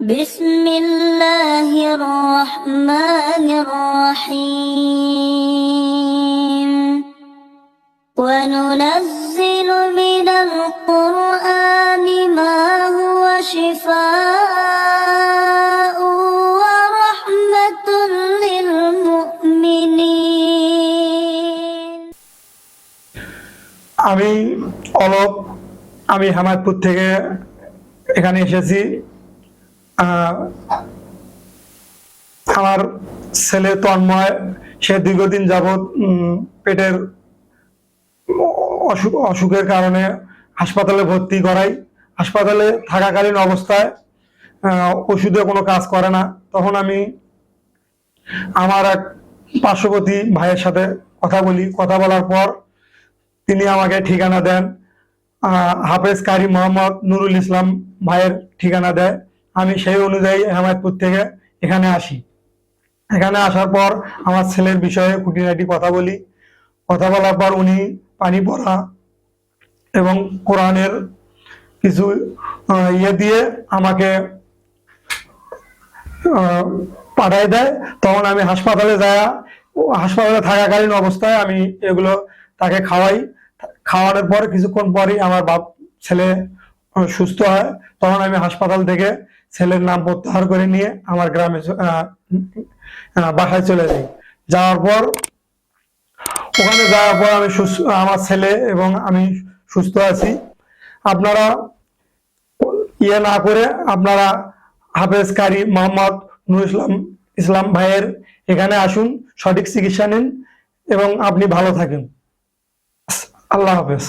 বিসমিল্লাহির রহমানির রহিম ওয়া নুনাজ্জিলু মিনাল কুরআনি মা হুয়া শিফাa'un ওয়া রাহমাতুল লিল মুমিনিন। আমি অলক, আমি হেমায়তপুর থেকে এখানে এসেছি। আমার ছেলে তন্ময়, সে দীর্ঘদিন যাবৎ পেটের অসুখের কারণে হাসপাতালে ভর্তি করাই। হাসপাতালে থাকাকালীন অবস্থায় ওষুধে কোনো কাজ করে না। তখন আমি আমার এক পার্শ্ববর্তী ভাইয়ের সাথে কথা বলার পর তিনি আমাকে ঠিকানা দেন, হাফেজ কারি মোহাম্মদ নুরুল ইসলাম ভাইয়ের ঠিকানা দেয়। আমি সেই অনুযায়ী হেমায়তপুর থেকে এখানে আসি। এখানে আসার পর আমার ছেলের বিষয়ে খুঁটিনাটি কথা বলার পর উনি পানি পড়া এবং কোরআনের কিছু দিয়ে আমাকে পাঠায় দেয়। তখন আমি হাসপাতালে থাকাকালীন অবস্থায় আমি এগুলো তাকে খাওয়াই। খাওয়ানোর পর কিছুক্ষণ পরই আমার ছেলে সুস্থ হয়। তখন আমি হাসপাতাল থেকে ছেলের নাম প্রত্যাহার করে নিয়ে আমার গ্রামে বাসায় চলে যাই। ওখানে যাওয়ার পর আমি আমার ছেলে এবং আমি সুস্থ আছি। আপনারা না করে আপনারা হাফেজ কারি মোহাম্মদ নুরুল ইসলাম ভাইয়ের এখানে আসুন, সঠিক চিকিৎসা নিন এবং আপনি ভালো থাকেন। আল্লাহ হাফেজ।